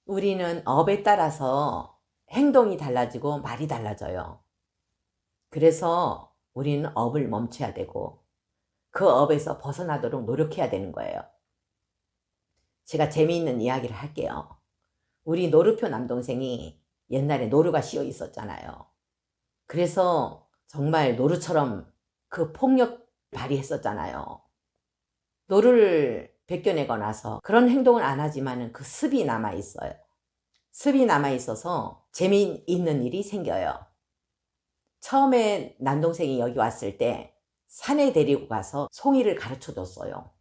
우리는 업에 따라서 행동이 달라지고 말이 달라져요. 그래서 우리는 업을 멈춰야 되고 그 업에서 벗어나도록 노력해야 되는 거예요. 제가 재미있는 이야기를 할게요. 우리 노루표 남동생이 옛날에 노루가 씌어 있었잖아요. 그래서 정말 노루처럼 그 폭력 발휘했었잖아요. 노루를 벗겨내고 나서 그런 행동을 안 하지만 그 습이 남아있어요. 습이 남아있어서 재미있는 일이 생겨요. 처음에 남동생이 여기 왔을 때 산에 데리고 가서 송이를 가르쳐 줬어요.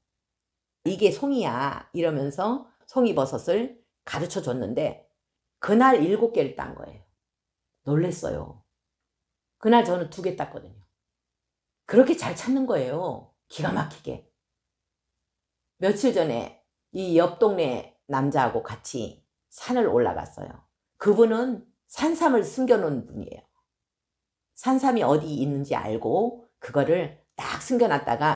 이게 송이야 이러면서 송이버섯을 가르쳐 줬는데 그날 7개를 딴 거예요. 놀랬어요. 그날 저는 2개 땄거든요. 그렇게 잘 찾는 거예요. 기가 막히게. 며칠 전에 이 옆 동네 남자하고 같이 산을 올라갔어요. 그분은 산삼을 숨겨놓은 분이에요. 산삼이 어디 있는지 알고 그거를 딱 숨겨놨다가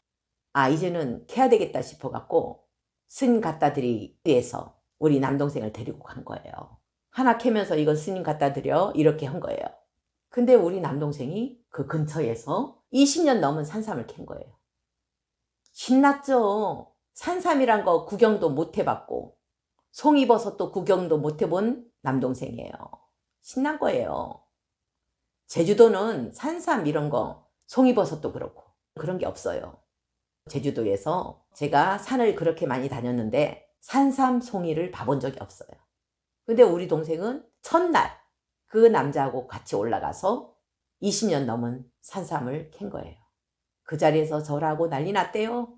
이제는 캐야 되겠다 싶어갖고 스님 갖다 드리기 위해서 우리 남동생을 데리고 간 거예요. 하나 캐면서 이거 스님 갖다 드려 이렇게 한 거예요. 근데 우리 남동생이 그 근처에서 20년 넘은 산삼을 캔 거예요. 신났죠. 산삼이란 거 구경도 못 해봤고 송이버섯도 구경도 못 해본 남동생이에요. 신난 거예요. 제주도는 산삼 이런 거 송이버섯도 그렇고 그런 게 없어요. 제주도에서 제가 산을 그렇게 많이 다녔는데 산삼 송이를 봐본 적이 없어요. 근데 우리 동생은 첫날 그 남자하고 같이 올라가서 20년 넘은 산삼을 캔 거예요. 그 자리에서 절하고 난리 났대요.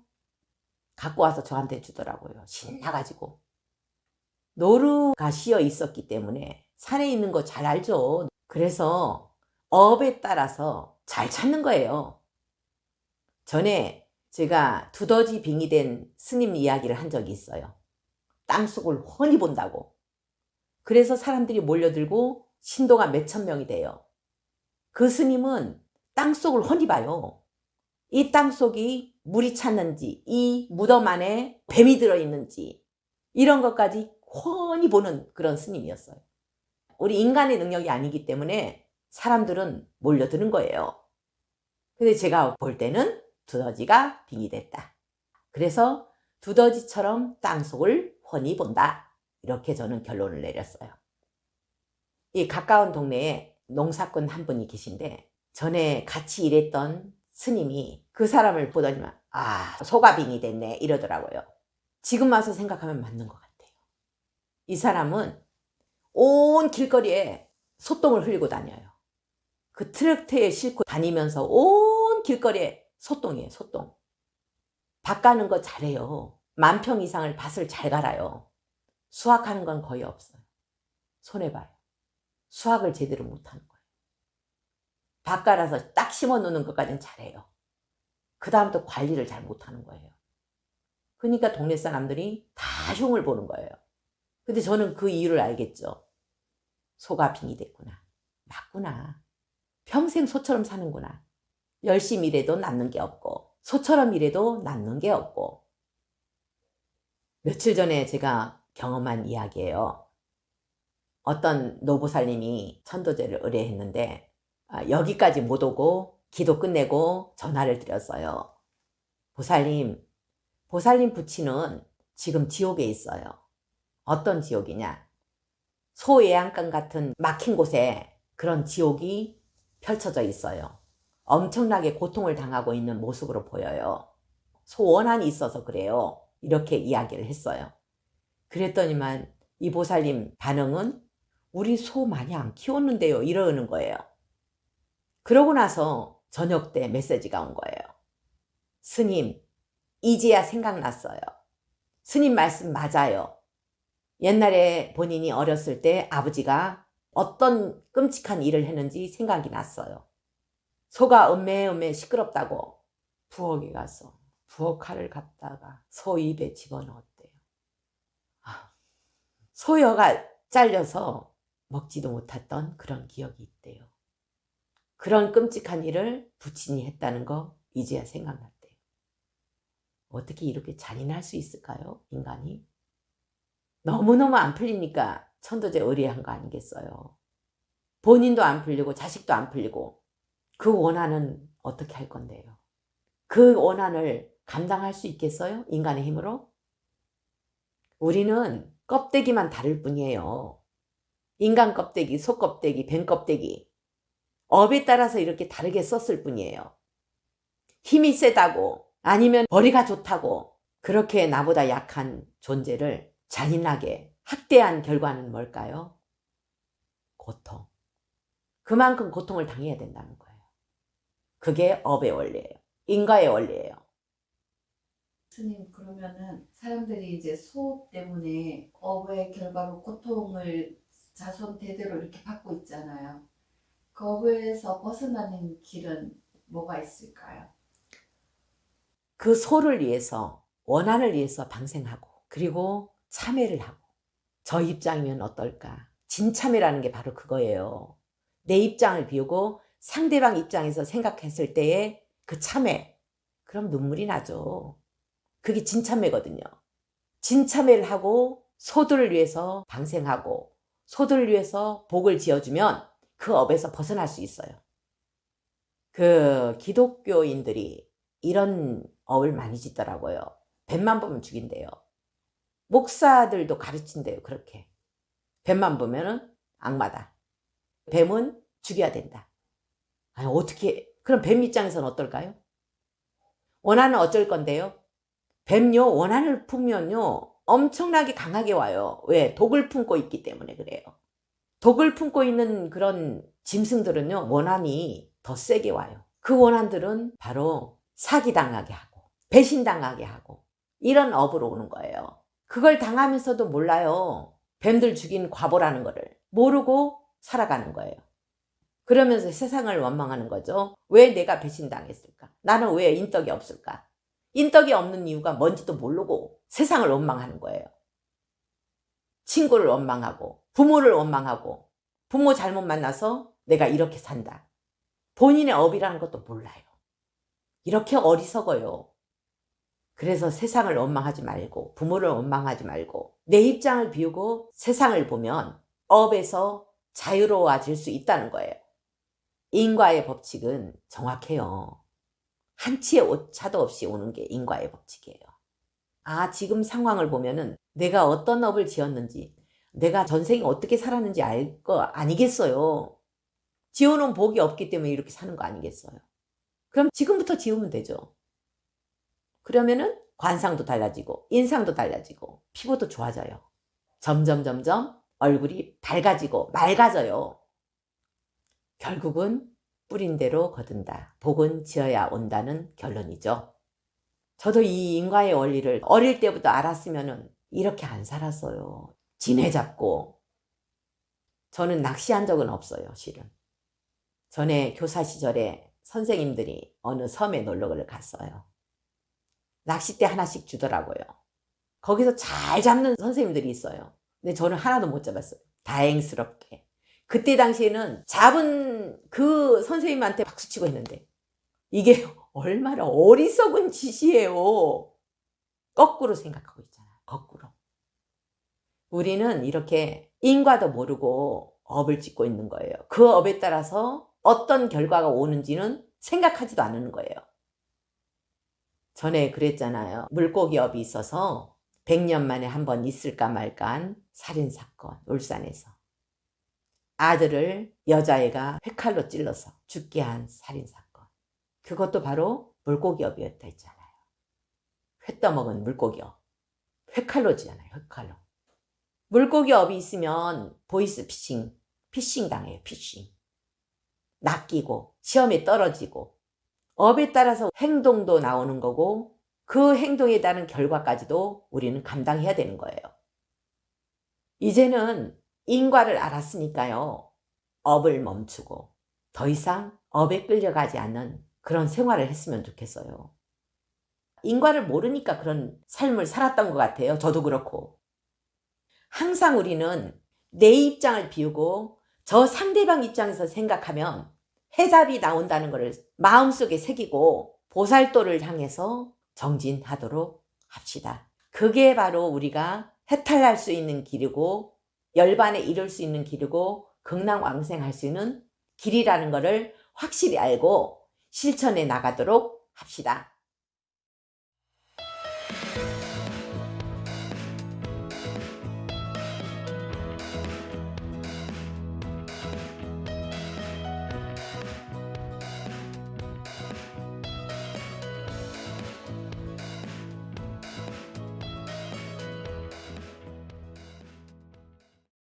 갖고 와서 저한테 주더라고요. 신나가지고. 노루가 씌어 있었기 때문에 산에 있는 거 잘 알죠. 그래서 업에 따라서 잘 찾는 거예요. 전에 제가 두더지 빙이 된 스님 이야기를 한 적이 있어요. 땅속을 훤히 본다고. 그래서 사람들이 몰려들고 신도가 몇천 명이 돼요. 그 스님은 땅속을 훤히 봐요. 이 땅속이 물이 찼는지, 이 무덤 안에 뱀이 들어있는지 이런 것까지 훤히 보는 그런 스님이었어요. 우리 인간의 능력이 아니기 때문에 사람들은 몰려드는 거예요. 근데 제가 볼 때는 두더지가 빙이 됐다. 그래서 두더지처럼 땅속을 훤히 본다. 이렇게 저는 결론을 내렸어요. 이 가까운 동네에 농사꾼 한 분이 계신데 전에 같이 일했던 스님이 그 사람을 보더니만 소가 빙이 됐네 이러더라고요. 지금 와서 생각하면 맞는 것 같아요. 이 사람은 온 길거리에 소똥을 흘리고 다녀요. 그 트랙터에 싣고 다니면서 온 길거리에 소똥이에요. 소똥. 밭 가는 거 잘해요. 10,000평 이상을 밭을 잘 갈아요. 수확하는 건 거의 없어요. 손해봐요. 수확을 제대로 못하는 거예요. 밭 갈아서 딱 심어 놓는 것까지는 잘해요. 그 다음부터 관리를 잘 못하는 거예요. 그러니까 동네 사람들이 다 흉을 보는 거예요. 근데 저는 그 이유를 알겠죠. 소가 빙이 됐구나. 맞구나. 평생 소처럼 사는구나. 열심히 일해도 남는 게 없고 소처럼 일해도 남는 게 없고. 며칠 전에 제가 경험한 이야기예요. 어떤 노보살님이 천도제를 의뢰했는데 여기까지 못 오고 기도 끝내고 전화를 드렸어요. 보살님 부치는 지금 지옥에 있어요. 어떤 지옥이냐? 소예양간 같은 막힌 곳에 그런 지옥이 펼쳐져 있어요. 엄청나게 고통을 당하고 있는 모습으로 보여요. 소원한이 있어서 그래요. 이렇게 이야기를 했어요. 그랬더니만 이 보살님 반응은 우리 소 많이 안 키웠는데요 이러는 거예요. 그러고 나서 저녁 때 메시지가 온 거예요. 스님, 이제야 생각났어요. 스님 말씀 맞아요. 옛날에 본인이 어렸을 때 아버지가 어떤 끔찍한 일을 했는지 생각이 났어요. 소가 음매음매 시끄럽다고 부엌에 가서 부엌칼을 갖다가 소 입에 집어넣었대요. 소여가 잘려서 먹지도 못했던 그런 기억이 있대요. 그런 끔찍한 일을 부친이 했다는 거 이제야 생각났대요. 어떻게 이렇게 잔인할 수 있을까요? 인간이. 너무너무 안 풀리니까 천도제 의뢰한 거 아니겠어요. 본인도 안 풀리고 자식도 안 풀리고 그 원한은 어떻게 할 건데요. 그 원한을 감당할 수 있겠어요? 인간의 힘으로? 우리는 껍데기만 다를 뿐이에요. 인간 껍데기, 소 껍데기, 뱀 껍데기 업에 따라서 이렇게 다르게 썼을 뿐이에요. 힘이 세다고 아니면 머리가 좋다고 그렇게 나보다 약한 존재를 잔인하게 학대한 결과는 뭘까요? 고통. 그만큼 고통을 당해야 된다는 거예요. 그게 업의 원리예요. 인과의 원리예요. 스님, 그러면은 사람들이 이제 소업 때문에 업의 결과로 고통을 자손 대대로 이렇게 받고 있잖아요. 그 업에서 벗어나는 길은 뭐가 있을까요? 그 소를 위해서 원한을 위해서 방생하고 그리고 참회를 하고 저 입장이면 어떨까? 진참회라는 게 바로 그거예요. 내 입장을 비우고 상대방 입장에서 생각했을 때의 그 참회. 그럼 눈물이 나죠. 그게 진참회거든요. 진참회를 하고 소들을 위해서 방생하고 소들을 위해서 복을 지어주면 그 업에서 벗어날 수 있어요. 그 기독교인들이 이런 업을 많이 짓더라고요. 뱀만 보면 죽인대요. 목사들도 가르친대요. 그렇게. 뱀만 보면은 악마다. 뱀은 죽여야 된다. 아니 어떻게 그럼 뱀 입장에서는 어떨까요? 원한은 어쩔 건데요? 뱀요 원한을 품면요 엄청나게 강하게 와요. 왜? 독을 품고 있기 때문에 그래요. 독을 품고 있는 그런 짐승들은요 원한이 더 세게 와요. 그 원한들은 바로 사기당하게 하고 배신당하게 하고 이런 업으로 오는 거예요. 그걸 당하면서도 몰라요. 뱀들 죽인 과보라는 거를 모르고 살아가는 거예요. 그러면서 세상을 원망하는 거죠. 왜 내가 배신당했을까? 나는 왜 인덕이 없을까? 인덕이 없는 이유가 뭔지도 모르고 세상을 원망하는 거예요. 친구를 원망하고 부모를 원망하고 부모 잘못 만나서 내가 이렇게 산다. 본인의 업이라는 것도 몰라요. 이렇게 어리석어요. 그래서 세상을 원망하지 말고 부모를 원망하지 말고 내 입장을 비우고 세상을 보면 업에서 자유로워질 수 있다는 거예요. 인과의 법칙은 정확해요. 한치의 오차도 없이 오는 게 인과의 법칙이에요. 아, 지금 상황을 보면은 내가 어떤 업을 지었는지 내가 전생에 어떻게 살았는지 알 거 아니겠어요. 지어놓은 복이 없기 때문에 이렇게 사는 거 아니겠어요. 그럼 지금부터 지우면 되죠. 그러면은 관상도 달라지고 인상도 달라지고 피부도 좋아져요. 점점 얼굴이 밝아지고 맑아져요. 결국은 뿌린 대로 거둔다. 복은 지어야 온다는 결론이죠. 저도 이 인과의 원리를 어릴 때부터 알았으면 이렇게 안 살았어요. 지네 잡고. 저는 낚시한 적은 없어요, 실은. 전에 교사 시절에 선생님들이 어느 섬에 놀러를 갔어요. 낚싯대 하나씩 주더라고요. 거기서 잘 잡는 선생님들이 있어요. 근데 저는 하나도 못 잡았어요. 다행스럽게. 그때 당시에는 잡은 그 선생님한테 박수치고 했는데 이게 얼마나 어리석은 짓이에요. 거꾸로 생각하고 있잖아요. 거꾸로. 우리는 이렇게 인과도 모르고 업을 짓고 있는 거예요. 그 업에 따라서 어떤 결과가 오는지는 생각하지도 않는 거예요. 전에 그랬잖아요. 물고기 업이 있어서 100년 만에 한 번 있을까 말까한 살인사건, 울산에서. 아들을 여자애가 회칼로 찔러서 죽게 한 살인사건. 그것도 바로 물고기업이었다 했잖아요. 회 떠먹은 물고기업. 회칼로지잖아요. 회칼로. 물고기업이 있으면 보이스피싱, 피싱 당해요. 피싱. 낚이고 시험에 떨어지고 업에 따라서 행동도 나오는 거고 그 행동에 따른 결과까지도 우리는 감당해야 되는 거예요. 이제는 인과를 알았으니까요. 업을 멈추고 더 이상 업에 끌려가지 않는 그런 생활을 했으면 좋겠어요. 인과를 모르니까 그런 삶을 살았던 것 같아요. 저도 그렇고. 항상 우리는 내 입장을 비우고 저 상대방 입장에서 생각하면 해답이 나온다는 것을 마음속에 새기고 보살도를 향해서 정진하도록 합시다. 그게 바로 우리가 해탈할 수 있는 길이고 열반에 이룰 수 있는 길이고 극락왕생할 수 있는 길이라는 것을 확실히 알고 실천해 나가도록 합시다.